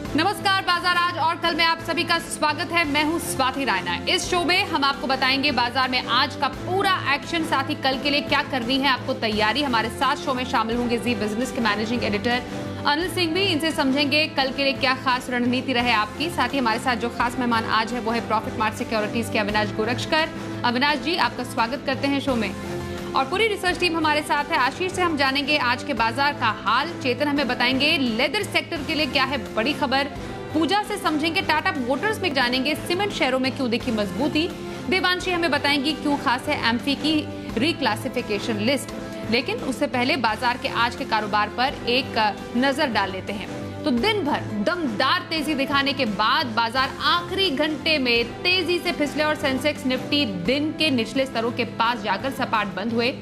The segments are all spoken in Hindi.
नमस्कार, बाजार आज और कल में आप सभी का स्वागत है। मैं हूं स्वाति रायना। इस शो में हम आपको बताएंगे बाजार में आज का पूरा एक्शन, साथ ही कल के लिए क्या करनी है आपको तैयारी। हमारे साथ शो में शामिल होंगे जी बिजनेस के मैनेजिंग एडिटर अनिल सिंह भी। इनसे समझेंगे कल के लिए क्या खास रणनीति रहे आपकी। साथ ही हमारे साथ जो खास मेहमान आज है वो है प्रॉफिट मार्ट सिक्योरिटीज के अविनाश गोरक्षकर। अविनाश जी, आपका स्वागत करते हैं शो में। और पूरी रिसर्च टीम हमारे साथ है। आशीष से हम जानेंगे आज के बाजार का हाल। चेतन हमें बताएंगे लेदर सेक्टर के लिए क्या है बड़ी खबर। पूजा से समझेंगे टाटा मोटर्स में, जानेंगे सीमेंट शेयरों में क्यों दिखी मजबूती। देवांशी हमें बताएंगी क्यों खास है एमफी की रिक्लासिफिकेशन लिस्ट। लेकिन उससे पहले बाजार के आज के कारोबार पर एक नजर डाल लेते हैं। तो दिन भर दमदार तेजी दिखाने के बाद बाजार आखिरी घंटे में तेजी से फिसले और सेंसेक्स निफ्टी दिन के निचले स्तरों के पास जाकर सपाट बंद हुए।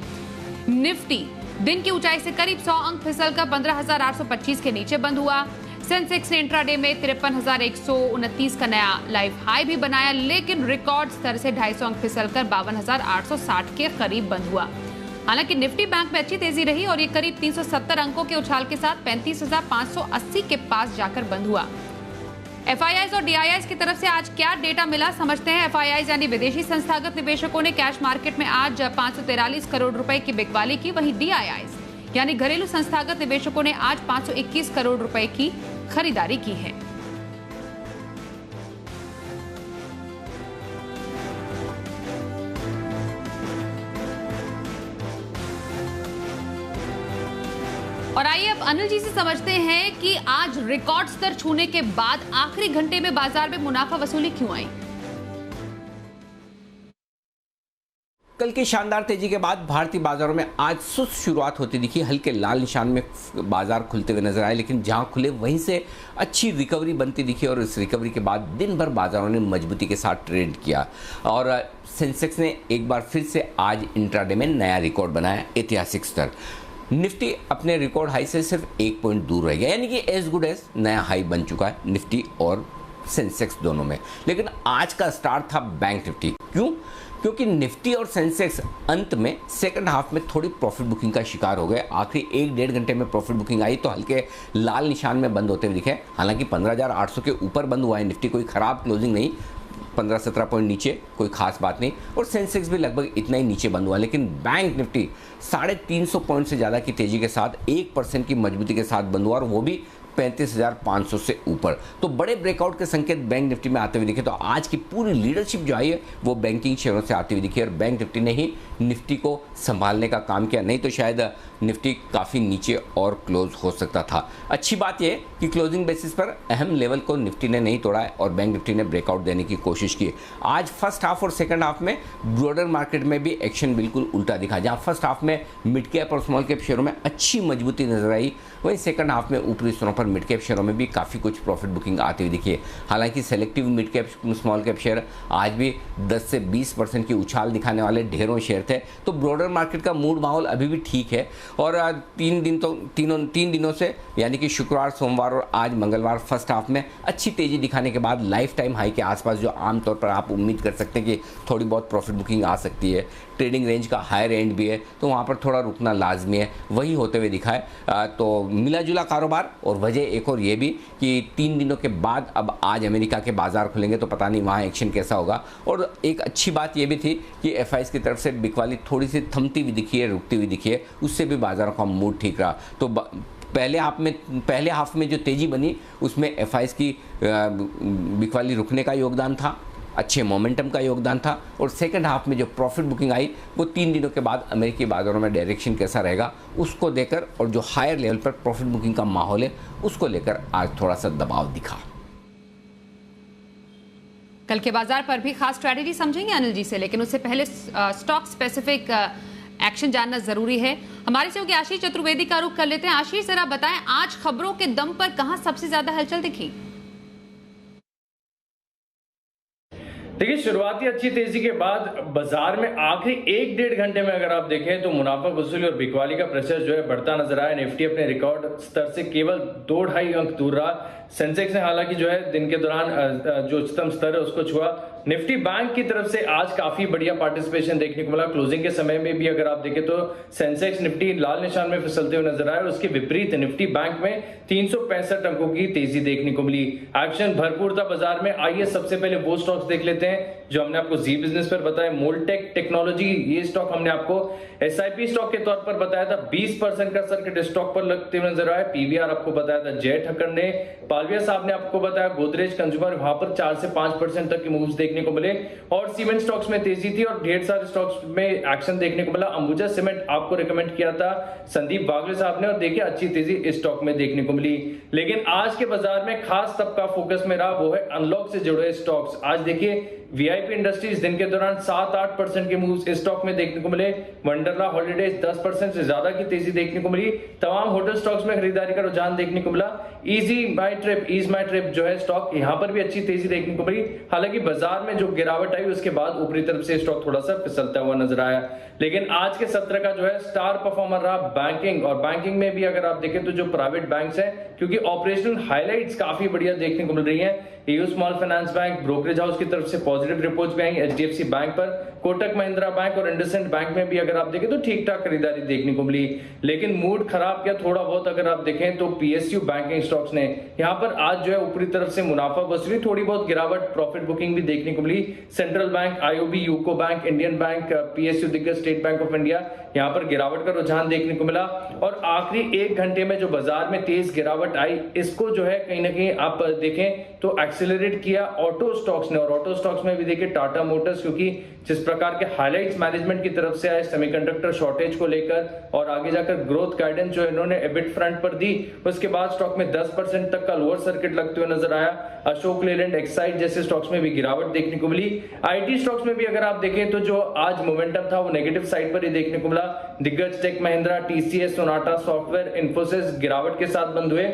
निफ्टी दिन की ऊंचाई से करीब 100 अंक फिसलकर 15,825 के नीचे बंद हुआ। सेंसेक्स ने इंट्राडे में 53,129 का नया लाइव हाई भी बनाया, लेकिन रिकॉर्ड स्तर से 250 अंक फिसलकर 52,860 के करीब बंद हुआ। हालांकि निफ्टी बैंक में अच्छी तेजी रही और ये करीब 370 अंकों के उछाल के साथ 35,580 के पास जाकर बंद हुआ। एफआईआईज और डीआईआईज की तरफ से आज क्या डेटा मिला समझते हैं। एफआईआईज यानी विदेशी संस्थागत निवेशकों ने कैश मार्केट में आज 543 करोड़ रुपए की बिकवाली की। वहीं डीआईआईज यानी घरेलू संस्थागत निवेशकों ने आज 521 करोड़ रुपए की खरीदारी की है। और आइए अब अनिल जी से समझते हैं कि आज रिकॉर्ड स्तर छूने के बाद आखिरी घंटे में बाजार में मुनाफा वसूली क्यों आई। कल की शानदार तेजी के बाद भारतीय बाजारों में आज सुस्त शुरुआत होती दिखी। हल्के लाल निशान में बाजार खुलते हुए नजर आए, लेकिन जहां खुले वहीं से अच्छी रिकवरी बनती दिखी और इस रिकवरी के बाद दिन भर बाजारों ने मजबूती के साथ ट्रेड किया और सेंसेक्स ने एक बार फिर से आज इंट्राडे में नया रिकॉर्ड बनाया, ऐतिहासिक स्तर। निफ्टी अपने रिकॉर्ड हाई से सिर्फ 1 पॉइंट दूर रह गया, यानी कि एज गुड एज नया हाई बन चुका है निफ्टी और सेंसेक्स दोनों में। लेकिन आज का स्टार्ट था बैंक निफ्टी। क्यों? क्योंकि निफ्टी और सेंसेक्स अंत में सेकंड हाफ में थोड़ी प्रॉफिट बुकिंग का शिकार हो गए। आखिरी 1-1.5 घंटे में प्रॉफिट बुकिंग आई तो हल्के लाल निशान में बंद होते हुए दिखे। हालांकि 15,800 के ऊपर बंद हुआ है निफ्टी, कोई खराब क्लोजिंग नहीं, 15-17 पॉइंट नीचे, कोई खास बात नहीं। और सेंसेक्स भी लगभग इतना ही नीचे बंद हुआ। लेकिन बैंक निफ्टी 350 पॉइंट से ज़्यादा की तेजी के साथ 1% की मजबूती के साथ बंद हुआ और वो भी 35,500 से ऊपर। तो बड़े ब्रेकआउट के संकेत बैंक निफ्टी में आते हुए दिखे। तो आज की पूरी लीडरशिप जो आई है वो बैंकिंग शेयरों से आती हुई दिखी और बैंक निफ्टी ने ही निफ्टी को संभालने का काम किया, नहीं तो शायद निफ्टी काफ़ी नीचे और क्लोज हो सकता था। अच्छी बात यह कि क्लोजिंग बेसिस पर अहम लेवल को निफ्टी ने नहीं तोड़ा है और बैंक निफ्टी ने ब्रेकआउट देने की कोशिश की। आज फर्स्ट हाफ और सेकंड हाफ में ब्रॉडर मार्केट में भी एक्शन बिल्कुल उल्टा दिखा। जहां फर्स्ट हाफ में मिड कैप और स्मॉल कैप शेयरों में अच्छी मजबूती नजर आई, वहीं सेकंड हाफ में ऊपरी स्तरों पर मिड कैप शेयरों में भी काफ़ी कुछ प्रॉफिट बुकिंग आती हुई दिखी है। हालांकि selective mid cap small cap share आज भी 10 से 20% की उछाल दिखाने वाले ढेरों शेयर थे। तो ब्रॉडर मार्केट का मूड माहौल अभी भी ठीक है और 3 दिनों से यानी कि शुक्रवार, सोमवार और आज मंगलवार फर्स्ट हाफ में अच्छी तेजी दिखाने के बाद लाइफ टाइम हाई के आसपास जो आमतौर पर आप उम्मीद कर सकते हैं कि थोड़ी बहुत प्रॉफिट बुकिंग आ सकती है, ट्रेडिंग रेंज का हायर एंड भी है, तो वहाँ पर थोड़ा रुकना लाजमी है, वही होते हुए दिखा है। तो मिला जुला कारोबार और वजह एक और ये भी कि 3 दिनों के बाद अब आज अमेरिका के बाजार खुलेंगे तो पता नहीं वहाँ एक्शन कैसा होगा। और एक अच्छी बात ये भी थी कि एफआईआईज की तरफ से बिकवाली थोड़ी सी थमती हुई दिखी है, रुकती हुई दिखी है, उससे भी बाजारों का मूड ठीक रहा। तो पहले हाफ में जो तेजी बनी उसमें एफआईआईज की बिकवाली रुकने का योगदान था, अच्छे मोमेंटम का योगदान था और सेकंड हाफ में जो प्रॉफिट बुकिंग आई वो 3 दिनों के बाद अमेरिकी बाजारों में डायरेक्शन कैसा रहेगा उसको देकर और जो हायर लेवल पर प्रॉफिट बुकिंग का माहौल है उसको लेकर आज थोड़ा सा दबाव दिखा। कल के बाजार पर भी खास स्ट्रैटेजी समझेंगे अनिल जी से, लेकिन उससे पहले स्टॉक स्पेसिफिक एक्शन जानना जरूरी है। हमारे सहयोगी आशीष चतुर्वेदी का रुख कर लेते हैं। आशीष, जरा बताएं आज खबरों के दम पर कहां सबसे ज्यादा हलचल दिखी? देखिए, शुरुआती अच्छी तेजी के बाद बाजार में आखिरी 1-1.5 घंटे में अगर आप देखें तो मुनाफा वसूली और बिकवाली का प्रेशर जो है बढ़ता नजर आया। निफ्टी अपने रिकॉर्ड स्तर से केवल 2-2.5 अंक दूर रहा। सेंसेक्स ने हालांकि जो है दिन के दौरान जो उच्चतम स्तर है उसको छुआ। निफ्टी बैंक की तरफ से आज काफी बढ़िया पार्टिसिपेशन देखने को मिला। क्लोजिंग के समय में भी अगर आप देखें तो सेंसेक्स निफ्टी लाल निशान में फिसलते हुए नजर आए और उसके विपरीत निफ्टी बैंक में 365 अंकों की तेजी देखने को मिली। एक्शन भरपूर था बाजार में। आइए सबसे पहले वो स्टॉक्स देख लेते हैं जो हमने आपको जी बिजनेस पर बताया। मोल्टेक टेक्नोलॉजी, ये स्टॉक हमने आपको एसआईपी स्टॉक के तौर पर बताया था। 20% का सर्किट स्टॉक पर लगते हुए नजर आया। पीवीआर आपको बताया था जय ठक्कर ने। पालविया साहब ने आपको बताया गोदरेज कंज्यूमर, वहां पर 4 से 5% तक की मूव्स देखने को मिले और सीमेंट स्टॉक्स में तेजी थी और ढेर सारे स्टॉक्स में एक्शन देखने को मिला। अंबुजा सीमेंट आपको रिकमेंड किया था संदीप वागले साहब ने और देखिए अच्छी तेजी इस स्टॉक में देखने को मिली। लेकिन आज के बाजार में खास सबका फोकस में रहा वो है अनलॉक से जुड़े स्टॉक्स। आज देखिए वीआईपी इंडस्ट्रीज दिन के दौरान 7-8% के मूव्स इस स्टॉक में देखने को मिले। वंडरला हॉलिडेज 10% से ज्यादा की तेजी देखने को मिली। तमाम होटल स्टॉक्स में खरीदारी का रुझान देखने को मिला। ईज माई ट्रिप जो है स्टॉक, यहां पर भी अच्छी तेजी देखने को मिली। हालांकि बाजार में जो गिरावट आई उसके बाद ऊपरी तरफ से स्टॉक थोड़ा सा फिसलता हुआ नजर आया। लेकिन आज के सत्र का जो है स्टार परफॉर्मर रहा बैंकिंग, और बैंकिंग में भी अगर आप देखें तो जो प्राइवेट बैंक्स हैं, क्योंकि ऑपरेशनल हाइलाइट्स काफी बढ़िया देखने को मिल रही हैं। AU small finance bank, brokerage house की तरफ से पॉजिटिव रिपोर्ट्स भी आई एचडीएफसी बैंक पर। कोटक महिंद्रा बैंक और इंडसइंड बैंक में भी अगर आप देखें तो ठीक ठाक खरीदारी देखने को मिली। लेकिन मूड खराब किया थोड़ा बहुत अगर आप देखें तो पीएसयू बैंकिंग स्टॉक्स ने। यहां पर आज जो है ऊपरी तरफ से मुनाफा वसूली, थोड़ी बहुत गिरावट, प्रॉफिट बुकिंग भी देखने को मिली। Central Bank, IOB, UCO Bank, Indian Bank, PSU दिग्गज, स्टेट बैंक ऑफ इंडिया, यहां पर गिरावट का रुझान देखने को मिला। और आखिरी 1 घंटे में जो बाजार में तेज गिरावट आई, इसको जो है कहीं ना कहीं आप देखें तो एक्सेलरेट किया ऑटो स्टॉक्स ने। और ऑटो स्टॉक्स में भी देखिए टाटा मोटर्स, क्योंकि जिस प्रकार के हाइलाइट्स मैनेजमेंट की तरफ से आए सेमीकंडक्टर शॉर्टेज को लेकर और आगे जाकर ग्रोथ गाइडेंस जो इन्होंने एबिट फ्रंट पर दी, उसके बाद स्टॉक में 10% तक का लोअर सर्किट लगते हुए नजर आया। अशोक लेलैंड, एक्साइड जैसे स्टॉक्स में भी गिरावट देखने को मिली। आईटी स्टॉक्स में भी अगर आप देखें तो जो आज मोमेंटम था वो नेगेटिव साइड पर ही देखने को मिला। दिग्गज tech Mahindra, TCS, Sonata software, Infosys गिरावट के साथ बंद हुए।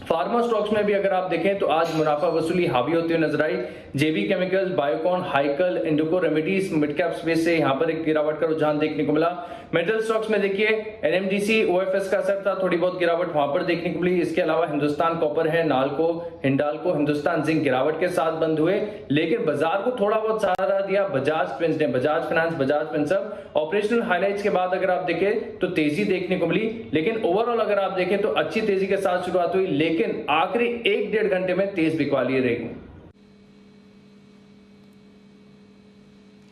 फार्मा स्टॉक्स में भी अगर आप देखें तो आज मुनाफा वसूली हावी होती हुई नजर आई। JB Chemicals, Biocon, Hikal, Indoco Remedies, mid cap space से यहां पर एक गिरावट का रुझान देखने को मिला। मेटल स्टॉक्स में देखिए एनएमडीसी, ओएफएस का असर था, थोड़ी बहुत गिरावट वहां पर देखने को मिली। इसके अलावा हिंदुस्तान कॉपर है, नालको, हिंडाल्को, हिंदुस्तान जिंक गिरावट के साथ बंद हुए। लेकिन बाजार को थोड़ा बहुत सहारा दिया बजाज फिंस ने, Bajaj finance, Bajaj Finserv. Operational highlights के बाद अगर आप देखें तो तेजी देखने को मिली। लेकिन ओवरऑल अगर आप देखें तो अच्छी तेजी के साथ शुरुआत हुई, लेकिन आखिरी 1-1.5 घंटे में तेज बिकवाली रही।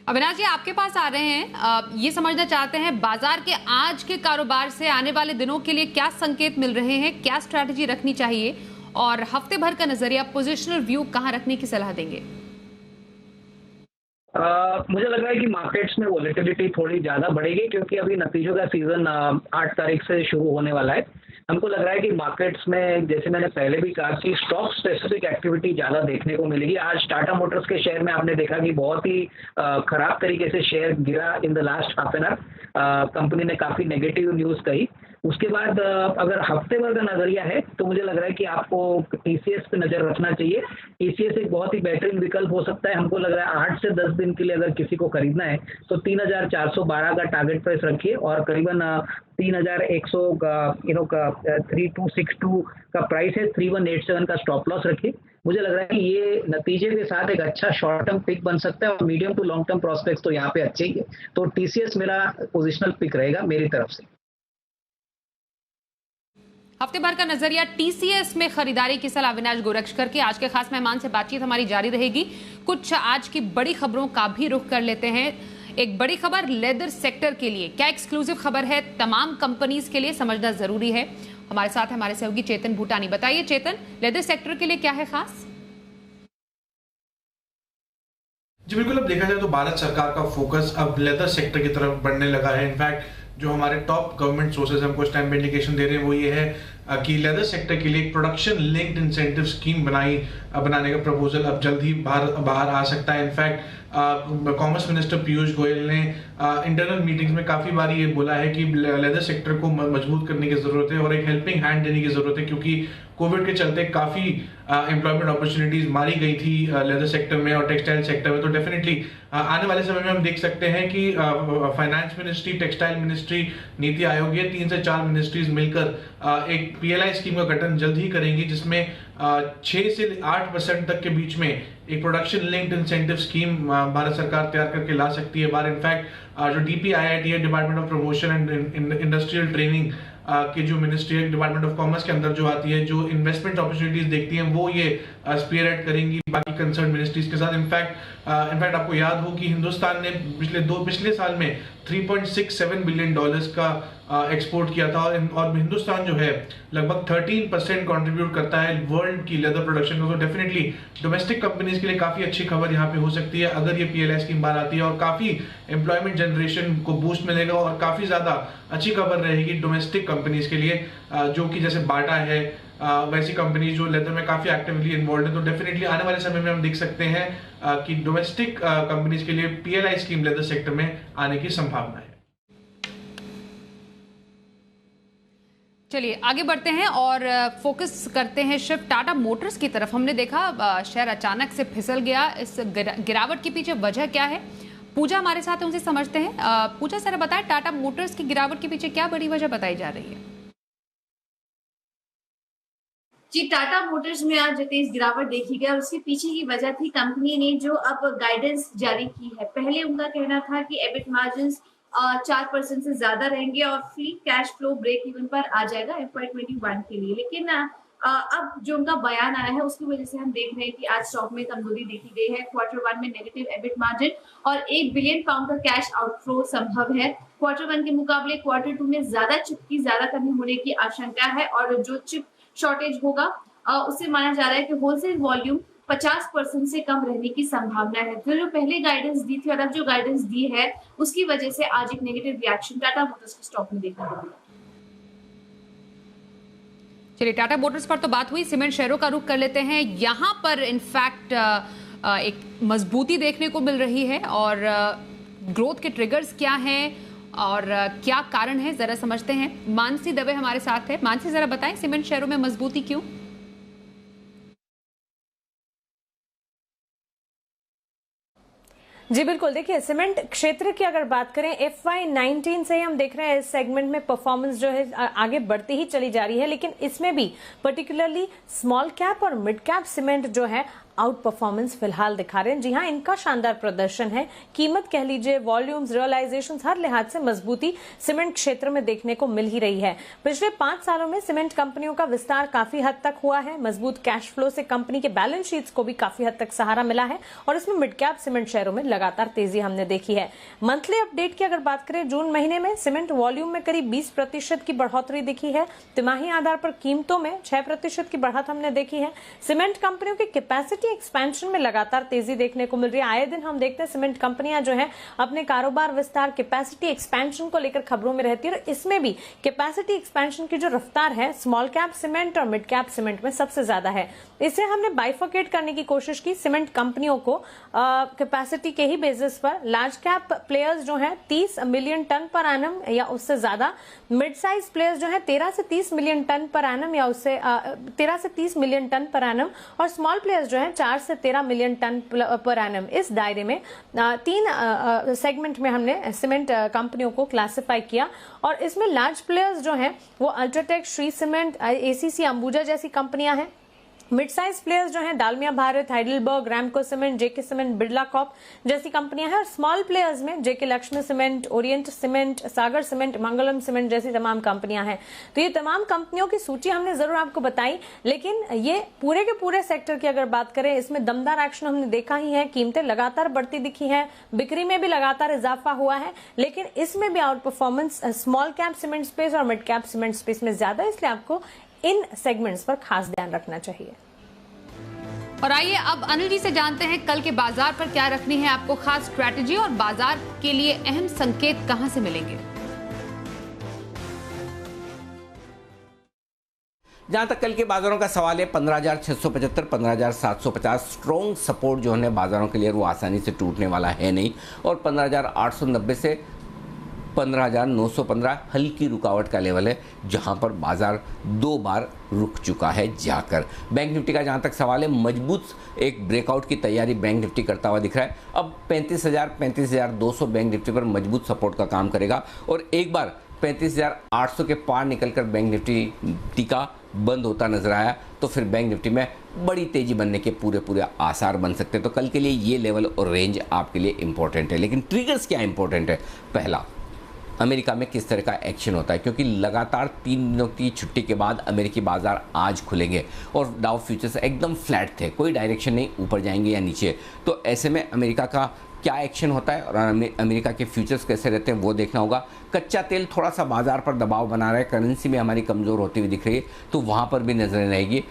अविनाश जी आपके पास आ रहे हैं, ये समझना चाहते हैं बाजार के आज के कारोबार से आने वाले दिनों के लिए क्या संकेत मिल रहे हैं, क्या स्ट्रैटेजी रखनी चाहिए और हफ्ते भर का नजरिया, पोजिशनल व्यू कहां रखने की सलाह देंगे? मुझे लग रहा है कि मार्केट्स में वॉलेटिलिटी थोड़ी ज़्यादा बढ़ेगी क्योंकि अभी नतीजों का सीजन 8 तारीख से शुरू होने वाला है। हमको लग रहा है कि मार्केट्स में, जैसे मैंने पहले भी कहा, कि स्टॉक स्पेसिफिक एक्टिविटी ज़्यादा देखने को मिलेगी। आज टाटा मोटर्स के शेयर में आपने देखा कि बहुत ही खराब तरीके से शेयर गिरा in the last half an hour. Company ने काफ़ी नेगेटिव न्यूज़ कही। उसके बाद अगर हफ्ते भर का नजरिया है तो मुझे लग रहा है कि आपको टीसीएस पे नजर रखना चाहिए। टीसीएस एक बहुत ही बेहतरीन विकल्प हो सकता है। हमको लग रहा है 8 से 10 दिन के लिए अगर किसी को खरीदना है तो 3412 का टारगेट प्राइस रखिए और करीबन 3100 का 3262 का प्राइस है, 3187 का स्टॉप लॉस रखिए। मुझे लग रहा है कि ये नतीजे के साथ एक अच्छा शॉर्ट टर्म पिक बन सकता है और medium to long term prospects तो यहाँ पे अच्छे ही है। तो टीसीएस मेरा पोजिशनल पिक रहेगा मेरी तरफ से। हफ्ते भर का नजरिया टीसीएस में खरीदारी की सलाह अविनाश गोरक्षकर की। आज के खास मेहमान से बातचीत हमारी जारी रहेगी। कुछ आज की बड़ी खबरों का भी रुख कर लेते हैं। एक बड़ी खबर लेदर सेक्टर के लिए, क्या एक्सक्लूसिव खबर है, तमाम कंपनीज के लिए समझना जरूरी है। हमारे साथ हमारे सहयोगी चेतन भूटानी। बताइए चेतन, लेदर सेक्टर के लिए क्या है खास? जी बिल्कुल, अब देखा जाए तो भारत सरकार का फोकस अब लेदर सेक्टर की तरफ बढ़ने लगा है। इनफैक्ट जो हमारे टॉप गवर्नमेंट सोर्सेज हमको इस टाइम पे इंडिकेशन दे रहे हैं वो ये है कि लेदर सेक्टर के लिए एक प्रोडक्शन लिंक्ड इंसेंटिव स्कीम बनाने का प्रपोजल अब जल्द ही बाहर आ सकता है। In fact commerce minister Piyush Goyal ने इंटरनल मीटिंग्स में काफ़ी बार ये बोला है कि लेदर सेक्टर को मजबूत करने की ज़रूरत है और एक हेल्पिंग हैंड देने की ज़रूरत है, क्योंकि कोविड के चलते काफ़ी एम्प्लॉयमेंट अपॉर्चुनिटीज़ मारी गई थी लेदर सेक्टर में और टेक्सटाइल सेक्टर में। तो डेफिनेटली आने वाले समय में हम देख सकते हैं कि finance ministry, textile ministry, NITI Aayog, ये 3 से 4 मिनिस्ट्रीज मिलकर एक एक PLI स्कीम का गठन जल्द ही करेंगी, जिसमें 6 से 8% तक के बीच में एक production linked incentive scheme Bharat सरकार तैयार करके ला सकती है बाहर। इनफैक्ट जो DPIIT है, department of promotion and industrial training के जो मिनिस्ट्री है डिपार्टमेंट ऑफ कॉमर्स के अंदर जो आती है, जो इन्वेस्टमेंट अपॉर्चुनिटीज देखती हैं, वो ये स्पीयरहेड करेंगी बाकी कंसर्न मिनिस्ट्रीज के साथ। इनफैक्ट आपको याद हो कि हिंदुस्तान ने पिछले साल में $3.67 बिलियन का एक्सपोर्ट किया था, और हिंदुस्तान जो है लगभग 13% कंट्रीब्यूट करता है वर्ल्ड की लेदर प्रोडक्शन को। तो डेफिनेटली डोमेस्टिक कंपनीज के लिए काफी अच्छी खबर यहाँ पे हो सकती है अगर ये PLI स्कीम बाहर आती है, और काफी एम्प्लॉयमेंट जनरेशन को बूस्ट मिलेगा, और काफी ज्यादा अच्छी खबर रहेगी डोमेस्टिक कंपनीज के लिए, जो कि जैसे बाटा है, वैसी कंपनीज जो लेदर में काफी एक्टिवली इन्वॉल्व है। तो डेफिनेटली आने वाले समय में हम देख सकते हैं कि डोमेस्टिक कंपनीज के लिए PLI स्कीम लेदर सेक्टर में आने की संभावना है। चलिए आगे बढ़ते हैं और फोकस करते हैं शिफ्ट टाटा मोटर्स की तरफ। हमने देखा शेयर अचानक से फिसल गया, इस गिरावट के पीछे वजह क्या है? पूजा हमारे साथ है, उनसे समझते हैं। पूजा सर बताएं, टाटा मोटर्स की गिरावट के पीछे क्या बड़ी वजह बताई जा रही है? जी, टाटा मोटर्स में आज जो तेज गिरावट देखी गई, और उसके पीछे की वजह थी कंपनी ने जो अब गाइडेंस जारी की है। पहले उनका कहना था कि एबिट मार्जिन 4% से ज्यादा रहेंगे और free cash flow break even पर आ जाएगा FY21 के लिए, लेकिन अब जो उनका बयान आया है उसकी वजह से हम देख रहे हैं कि आज स्टॉक में कमजोरी देखी गई है। Q1 में नेगेटिव एबिट मार्जिन और £1 बिलियन का कैश आउटफ्लो संभव है। Q1 के मुकाबले Q2 में ज्यादा कमी होने की आशंका है, और जो चिप शॉर्टेज होगा उससे माना जा रहा है कि होलसेल वॉल्यूम 50% से कम रहने की संभावना है। तो जो पहले गाइडेंस दी थी और अब जो गाइडेंस दी है उसकी वजह से आज एक नेगेटिव रिएक्शन टाटा मोटर्स के स्टॉक में देखने को मिला। चलिए टाटा मोटर्स पर तो बात हुई, सीमेंट शेयरों का रुख कर लेते हैं। यहां पर इनफैक्ट एक मजबूती देखने को मिल रही है, और ग्रोथ के ट्रिगर्स क्या हैं और क्या कारण है जरा समझते हैं। मानसी दवे हमारे साथ है। मानसी जरा बताएं, सीमेंट शेयरों में मजबूती क्यों? जी बिल्कुल, देखिए सीमेंट क्षेत्र की अगर बात करें FY19 से ही हम देख रहे हैं इस सेगमेंट में परफॉर्मेंस जो है आगे बढ़ती ही चली जा रही है, लेकिन इसमें भी पर्टिकुलरली स्मॉल कैप और मिड कैप सीमेंट जो है आउट परफॉर्मेंस फिलहाल दिखा रहे हैं। जी हाँ, इनका शानदार प्रदर्शन है। कीमत कह लीजिए, वॉल्यूम्स, रियलाइजेशन, हर लिहाज से मजबूती सीमेंट क्षेत्र में देखने को मिल ही रही है। पिछले 5 सालों में सीमेंट कंपनियों का विस्तार काफी हद तक हुआ है। मजबूत कैश फ्लो से कंपनी के बैलेंस शीट्स को भी काफी हद तक सहारा मिला है, और इसमें मिड कैप सीमेंट शेयरों में लगातार तेजी हमने देखी है। मंथली अपडेट की अगर बात करें, जून महीने में सीमेंट वॉल्यूम में करीब 20% की बढ़ोतरी दिखी है। तिमाही आधार पर कीमतों में 6% की बढ़त हमने देखी है। सीमेंट कंपनियों की कैपेसिटी एक्सपेंशन में लगातार तेजी देखने को मिल रही है। आए दिन हम देखते हैं सीमेंट कंपनियां जो है अपने कारोबार विस्तार, कैपेसिटी एक्सपेंशन को लेकर खबरों में रहती है, और इसमें भी कैपेसिटी एक्सपेंशन की जो रफ्तार है स्मॉल कैप सीमेंट और मिड कैप सीमेंट में सबसे ज्यादा है। इसे हमने बाइफर्केट करने की कोशिश की। सीमेंट कंपनियों को कैपेसिटी के ही बेसिस पर लार्ज कैप प्लेयर्स जो है 30 मिलियन टन पर एनम या उससे ज्यादा, मिड साइज प्लेयर्स जो है 13 से 30 मिलियन टन पर एनम या उससे 13 से 30 मिलियन टन पर एनम, और स्मॉल प्लेयर्स जो है 4 से 13 मिलियन टन पर एनम। इस दायरे में 3 सेगमेंट में हमने सीमेंट कंपनियों को क्लासिफाई किया, और इसमें लार्ज प्लेयर्स जो हैं वो UltraTech, Shri cement, ACC, Ambuja जैसी कंपनियां हैं। मिड साइज प्लेयर्स जो हैं डालमिया भारत, हाइडेलबर्ग, रैमको सीमेंट, जेके सीमेंट, बिरला कॉप जैसी कंपनियां हैं, और स्मॉल प्लेयर्स में जेके लक्ष्मी सीमेंट, ओरिएंट सीमेंट, सागर सीमेंट, मंगलम सीमेंट जैसी तमाम कंपनियां हैं। तो ये तमाम कंपनियों की सूची हमने जरूर आपको बताई, लेकिन ये पूरे के पूरे सेक्टर की अगर बात करें, इसमें दमदार एक्शन हमने देखा ही है। कीमतें लगातार बढ़ती दिखी है, बिक्री में भी लगातार इजाफा हुआ है, लेकिन इसमें भी out performance small cap cement space और मिड कैप सीमेंट स्पेस में ज्यादा, इसलिए आपको इन सेगमेंट्स पर खास ध्यान रखना चाहिए। और आइए अब अनिल जी से जानते हैं कल के बाजार पर क्या रखनी है आपको खास स्ट्रैटेजी, और बाजार के लिए अहम संकेत कहां से मिलेंगे। जहां तक कल के बाजारों का सवाल है, 15,675, 15,750 स्ट्रॉन्ग सपोर्ट जो है बाजारों के लिए वो आसानी से टूटने वाला है नहीं, और 15,890 से 15,915 हल्की रुकावट का लेवल है, जहां पर बाजार 2 बार रुक चुका है जाकर। बैंक निफ्टी का जहां तक सवाल है, मजबूत एक ब्रेकआउट की तैयारी बैंक निफ्टी करता हुआ दिख रहा है। अब 35,000, 35,200 बैंक निफ्टी पर मजबूत सपोर्ट का काम करेगा, और एक बार 35,800 के पार निकलकर बैंक निफ्टी टीका बंद होता नजर आया तो फिर बैंक निफ्टी में बड़ी तेजी बनने के पूरे आसार बन सकते हैं। तो कल के लिए ये लेवल और रेंज आपके लिए इंपॉर्टेंट है। लेकिन ट्रिगर्स क्या इंपॉर्टेंट है? पहला, अमेरिका में किस तरह का एक्शन होता है, क्योंकि लगातार 3 दिनों की छुट्टी के बाद अमेरिकी बाजार आज खुलेंगे और डाउ फ्यूचर्स एकदम फ्लैट थे, कोई डायरेक्शन नहीं, ऊपर जाएंगे या नीचे। तो ऐसे में अमेरिका का क्या एक्शन होता है और अमेरिका के फ्यूचर्स कैसे रहते हैं वो देखना होगा। कच्चा तेल थोड़ा सा बाजार पर दबाव बना रहा है, करेंसी में हमारी कमज़ोर होती हुई दिख रही है, तो वहाँ पर भी नजरें रहेगी।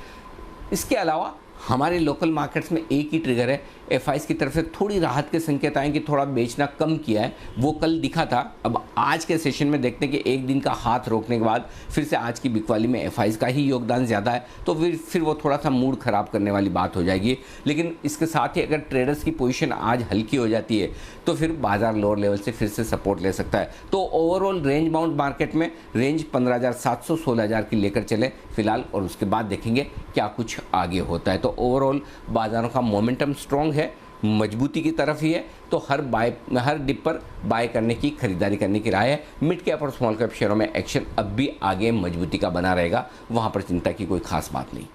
इसके अलावा हमारे लोकल मार्केट्स में एक ही ट्रिगर है, एफआईज की तरफ से थोड़ी राहत के संकेत आए कि थोड़ा बेचना कम किया है, वो कल दिखा था। अब आज के सेशन में देखते हैं कि एक दिन का हाथ रोकने के बाद फिर से आज की बिकवाली में एफआईज का ही योगदान ज़्यादा है, तो फिर वो थोड़ा सा मूड ख़राब करने वाली बात हो जाएगी। लेकिन इसके साथ ही अगर ट्रेडर्स की पोजीशन आज हल्की हो जाती है तो फिर बाजार लोअर लेवल से फिर से सपोर्ट ले सकता है। तो ओवरऑल रेंज बाउंड मार्केट में रेंज 15,700 16,000 की लेकर चले फिलहाल, और उसके बाद देखेंगे क्या कुछ आगे होता है। तो ओवरऑल बाजारों का मोमेंटम स्ट्रॉन्ग है, मजबूती की तरफ ही है, तो हर डिप पर बाय करने की, खरीदारी करने की राय है। मिड कैप और स्मॉल कैप शेयरों में एक्शन अब भी आगे मजबूती का बना रहेगा, वहां पर चिंता की कोई खास बात नहीं।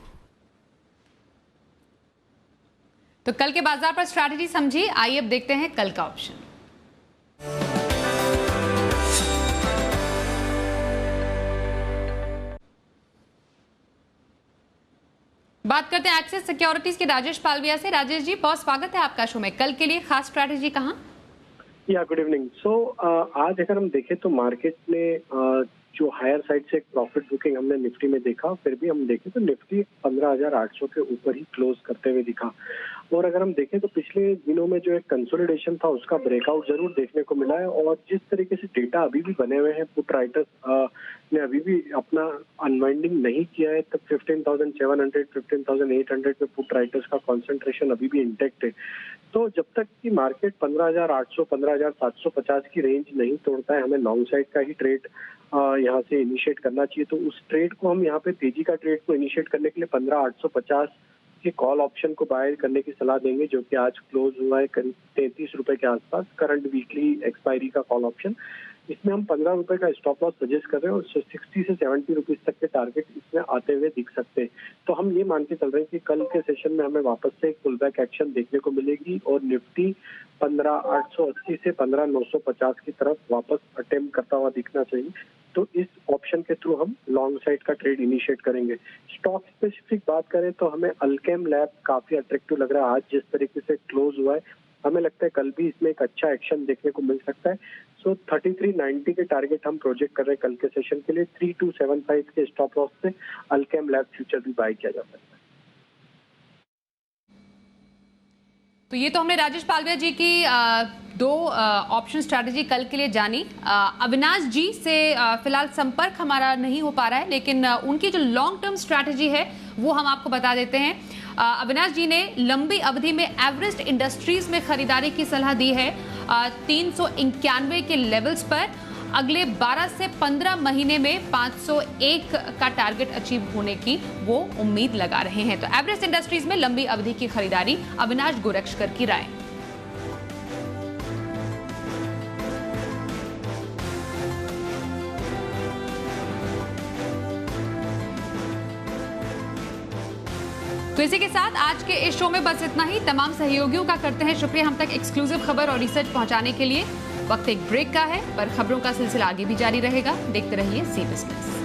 तो कल के बाजार पर स्ट्रैटेजी समझी, आइए अब देखते हैं कल का ऑप्शन। बात करते हैं एक्सिस सिक्योरिटीज के राजेश पालविया से। राजेश जी, बहुत स्वागत है आपका शो में। कल के लिए खास स्ट्रैटेजी कहां? या गुड इवनिंग। सो आज अगर हम देखें तो मार्केट में जो हायर साइड से एक प्रॉफिट बुकिंग हमने निफ्टी में देखा, फिर भी हम देखें तो निफ्टी 15,800 के ऊपर ही क्लोज करते हुए दिखा। और अगर हम देखें तो पिछले दिनों में जो एक कंसोलिडेशन था उसका ब्रेकआउट जरूर देखने को मिला है। और जिस तरीके से डेटा अभी भी बने हुए हैं, पुट राइटर्स ने अभी भी अपना अनवाइंडिंग नहीं किया है, तब 15,700 15,800 पे पुट राइटर्स का कॉन्सेंट्रेशन अभी भी इंटेक्ट है। तो जब तक कि मार्केट 15,800 15,750 की रेंज नहीं तोड़ता है, हमें लॉन्ग साइड का ही ट्रेड यहाँ से इनिशिएट करना चाहिए। तो उस ट्रेड को हम यहाँ पे तेजी का ट्रेड को इनिशिएट करने के लिए 15,850 के कॉल ऑप्शन को बाय करने की सलाह देंगे, जो कि आज क्लोज हुआ है करीब 33 रुपए के आसपास, करंट वीकली एक्सपायरी का कॉल ऑप्शन। इसमें हम 15 रुपए का स्टॉप लॉस सजेस्ट कर रहे हैं और 60 से 70 रुपीज तक के टारगेट इसमें आते हुए दिख सकते हैं। तो हम ये मान के चल रहे हैं कि कल के सेशन में हमें वापस से एक पुल बैक एक्शन देखने को मिलेगी और निफ्टी 15,880 से 15,950 की तरफ वापस अटेम्प्ट करता हुआ दिखना चाहिए। तो इस ऑप्शन के थ्रू हम लॉन्ग साइड का ट्रेड इनिशिएट करेंगे। स्टॉक स्पेसिफिक बात करें तो हमें अल्केम लैब काफी अट्रैक्टिव लग रहा है। आज जिस तरीके से क्लोज हुआ है, हमें लगता है कल भी इसमें एक अच्छा एक्शन देखने को मिल सकता है। सो 3390 के टारगेट हम प्रोजेक्ट कर रहे हैं कल के सेशन के लिए। 3275 के स्टॉप लॉस से अल्केम लैब फ्यूचर भी बाय किया जा सकता है। तो ये तो हमने राजेश पालविया जी की दो ऑप्शन स्ट्रैटेजी कल के लिए जानी। अविनाश जी से फिलहाल संपर्क हमारा नहीं हो पा रहा है, लेकिन उनकी जो लॉन्ग टर्म स्ट्रैटेजी है वो हम आपको बता देते हैं। अविनाश जी ने लंबी अवधि में एवरेस्ट इंडस्ट्रीज में खरीदारी की सलाह दी है 391 के लेवल्स पर। अगले 12 से 15 महीने में 501 का टारगेट अचीव होने की वो उम्मीद लगा रहे हैं। तो एवरेस्ट इंडस्ट्रीज में लंबी अवधि की खरीदारी, अविनाश गोरक्षकर की राय। तो इसी के साथ आज के इस शो में बस इतना ही। तमाम सहयोगियों का करते हैं शुक्रिया हम तक एक्सक्लूसिव खबर और रिसर्च पहुंचाने के लिए। वक्त एक ब्रेक का है, पर खबरों का सिलसिला आगे भी जारी रहेगा। देखते रहिए सी बिजनेस।